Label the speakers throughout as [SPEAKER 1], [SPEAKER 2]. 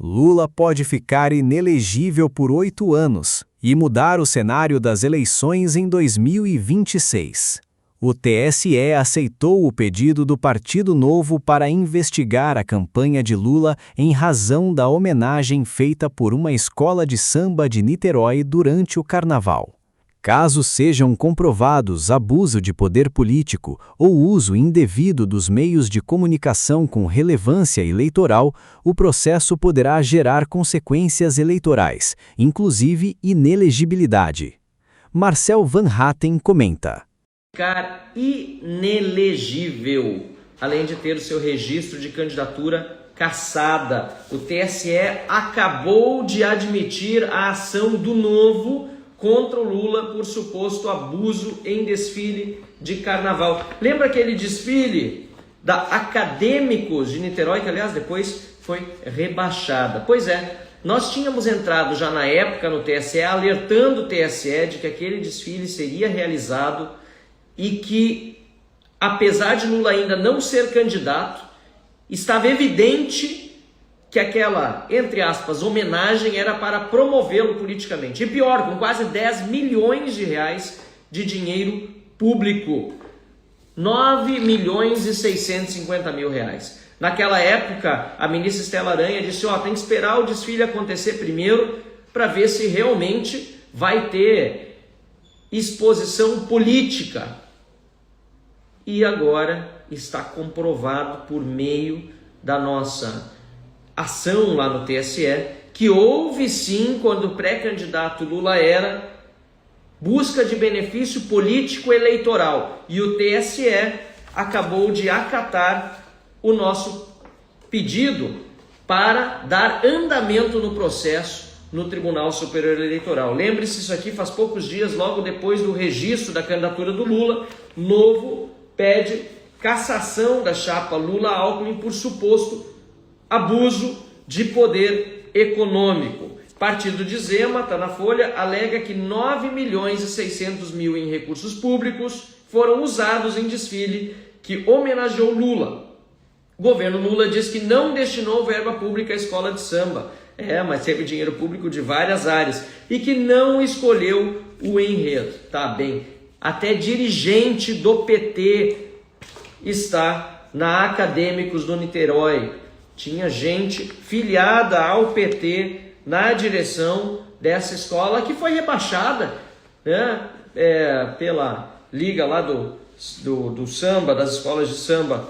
[SPEAKER 1] Lula pode ficar inelegível por 8 anos e mudar o cenário das eleições em 2026. O TSE aceitou o pedido do Partido Novo para investigar a campanha de Lula em razão da homenagem feita por uma escola de samba de Niterói durante o Carnaval. Caso sejam comprovados abuso de poder político ou uso indevido dos meios de comunicação com relevância eleitoral, o processo poderá gerar consequências eleitorais, inclusive inelegibilidade. Marcel Van Hatten comenta.
[SPEAKER 2] Ficar inelegível, além de ter o seu registro de candidatura cassada. O TSE acabou de admitir a ação do Novo contra o Lula por suposto abuso em desfile de carnaval. Lembra aquele desfile da Acadêmicos de Niterói, que aliás depois foi rebaixada? Pois é, nós tínhamos entrado já na época no TSE, alertando o TSE de que aquele desfile seria realizado e que, apesar de Lula ainda não ser candidato, estava evidente que aquela, entre aspas, homenagem era para promovê-lo politicamente. E pior, com quase 10 milhões de reais de dinheiro público. 9 milhões e 650 mil reais. Naquela época, a ministra Estela Aranha disse, tem que esperar o desfile acontecer primeiro para ver se realmente vai ter exposição política. E agora está comprovado por meio da nossa ação lá no TSE, que houve sim, quando o pré-candidato Lula era, busca de benefício político eleitoral. E o TSE acabou de acatar o nosso pedido para dar andamento no processo no Tribunal Superior Eleitoral. Lembre-se, isso aqui faz poucos dias, logo depois do registro da candidatura do Lula, Novo pede cassação da chapa Lula-Alckmin por suposto abuso de poder econômico. Partido de Zema, está na Folha, alega que 9 milhões e 600 mil em recursos públicos foram usados em desfile que homenageou Lula. O governo Lula diz que não destinou verba pública à escola de samba. Mas teve dinheiro público de várias áreas. E que não escolheu o enredo. Tá bem. Até dirigente do PT está na Acadêmicos do Niterói. Tinha gente filiada ao PT na direção dessa escola que foi rebaixada, né, pela liga lá do samba, das escolas de samba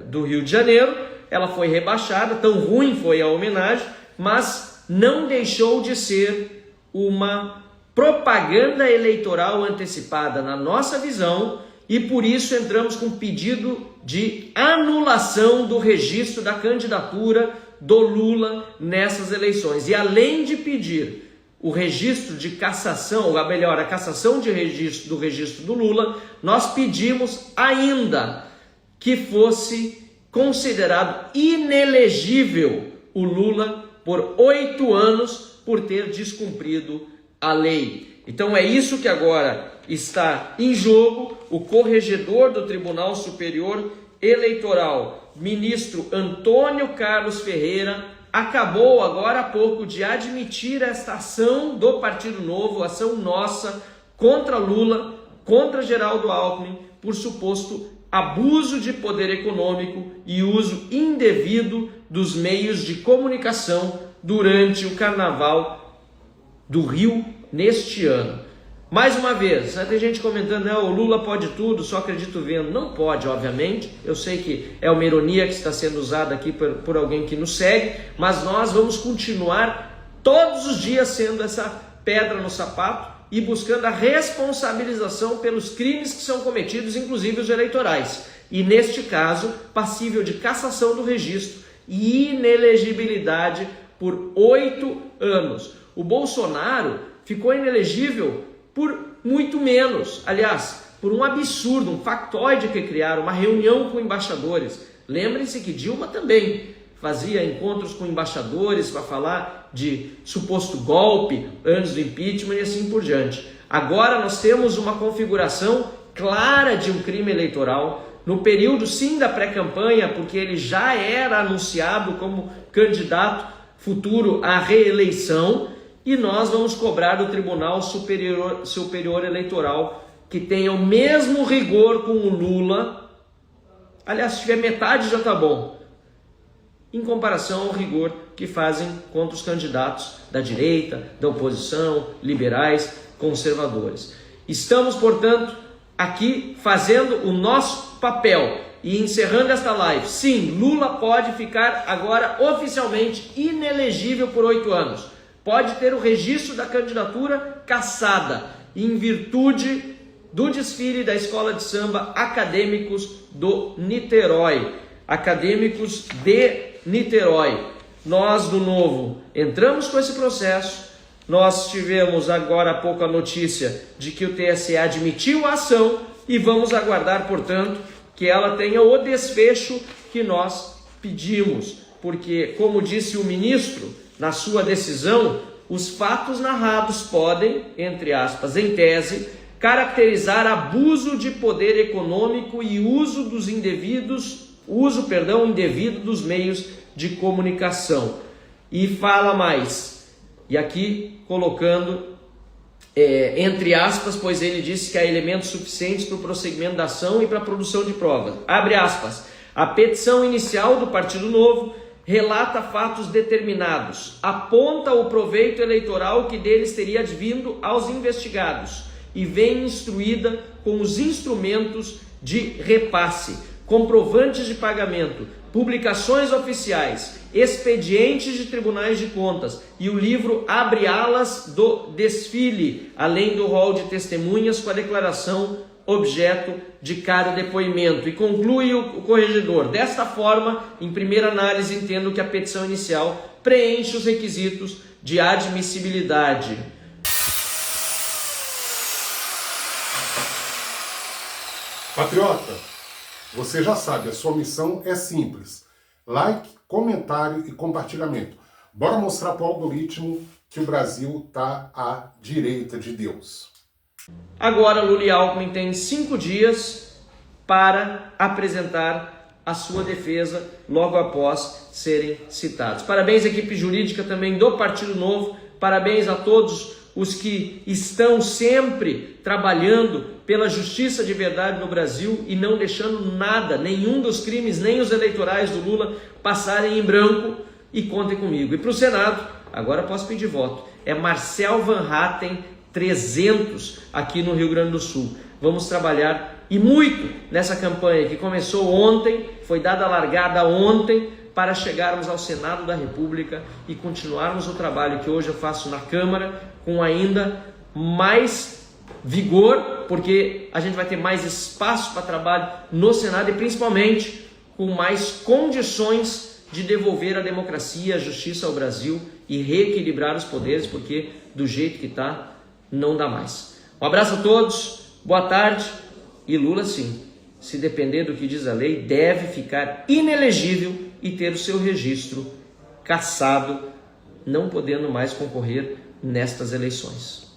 [SPEAKER 2] do Rio de Janeiro. Ela foi rebaixada, tão ruim foi a homenagem, mas não deixou de ser uma propaganda eleitoral antecipada na nossa visão. E por isso entramos com pedido de anulação do registro da candidatura do Lula nessas eleições. E além de pedir o registro de cassação, ou melhor, a cassação do registro do Lula, nós pedimos ainda que fosse considerado inelegível o Lula por 8 anos por ter descumprido a lei. Então é isso que agora está em jogo. O corregedor do Tribunal Superior Eleitoral, ministro Antônio Carlos Ferreira, acabou agora há pouco de admitir esta ação do Partido Novo, ação nossa, contra Lula, contra Geraldo Alckmin, por suposto abuso de poder econômico e uso indevido dos meios de comunicação durante o Carnaval do Rio neste ano. Mais uma vez, tem gente comentando, o Lula pode tudo, só acredito vendo. Não pode, obviamente. Eu sei que é uma ironia que está sendo usada aqui por alguém que nos segue, mas nós vamos continuar todos os dias sendo essa pedra no sapato e buscando a responsabilização pelos crimes que são cometidos, inclusive os eleitorais. E neste caso, passível de cassação do registro e inelegibilidade por 8 anos. O Bolsonaro ficou inelegível por muito menos, aliás, por um absurdo, um factoide que criaram, uma reunião com embaixadores. Lembrem-se que Dilma também fazia encontros com embaixadores para falar de suposto golpe antes do impeachment e assim por diante. Agora nós temos uma configuração clara de um crime eleitoral no período sim da pré-campanha, porque ele já era anunciado como candidato futuro à reeleição, e nós vamos cobrar do Tribunal Superior Eleitoral que tenha o mesmo rigor com o Lula. Aliás, se tiver metade já está bom, em comparação ao rigor que fazem contra os candidatos da direita, da oposição, liberais, conservadores. Estamos, portanto, aqui fazendo o nosso papel e encerrando esta live. Sim, Lula pode ficar agora oficialmente inelegível por 8 anos. Pode ter o registro da candidatura cassada em virtude do desfile da Escola de Samba Acadêmicos do Niterói. Acadêmicos de Niterói. Nós, do Novo, entramos com esse processo. Nós tivemos agora há pouco a notícia de que o TSE admitiu a ação e vamos aguardar, portanto, que ela tenha o desfecho que nós pedimos. Porque, como disse o ministro na sua decisão, os fatos narrados podem, entre aspas, em tese, caracterizar abuso de poder econômico e uso indevido dos meios de comunicação. E fala mais, e aqui colocando entre aspas, pois ele disse que há elementos suficientes para o prosseguimento da ação e para a produção de provas. Abre aspas. A petição inicial do Partido Novo relata fatos determinados, aponta o proveito eleitoral que deles teria advindo aos investigados e vem instruída com os instrumentos de repasse, comprovantes de pagamento, publicações oficiais, expedientes de tribunais de contas e o livro Abre Alas do Desfile, além do rol de testemunhas com a declaração objeto de cada depoimento. E conclui o corregedor: desta forma, em primeira análise, entendo que a petição inicial preenche os requisitos de admissibilidade.
[SPEAKER 3] Patriota, você já sabe, a sua missão é simples: like, comentário e compartilhamento. Bora mostrar para o algoritmo que o Brasil está à direita de Deus.
[SPEAKER 2] Agora, Lula e Alckmin têm 5 dias para apresentar a sua defesa logo após serem citados. Parabéns à equipe jurídica também do Partido Novo, parabéns a todos os que estão sempre trabalhando pela justiça de verdade no Brasil e não deixando nada, nenhum dos crimes, nem os eleitorais do Lula passarem em branco. E contem comigo. E para o Senado, agora posso pedir voto, é Marcel Van Hatten 300 aqui no Rio Grande do Sul. Vamos trabalhar e muito nessa campanha que começou ontem, foi dada a largada ontem, para chegarmos ao Senado da República e continuarmos o trabalho que hoje eu faço na Câmara com ainda mais vigor, porque a gente vai ter mais espaço para trabalho no Senado e principalmente com mais condições de devolver a democracia, a justiça ao Brasil e reequilibrar os poderes, porque do jeito que está, não dá mais. Um abraço a todos, boa tarde. E Lula, sim, se depender do que diz a lei, deve ficar inelegível e ter o seu registro cassado, não podendo mais concorrer nestas eleições.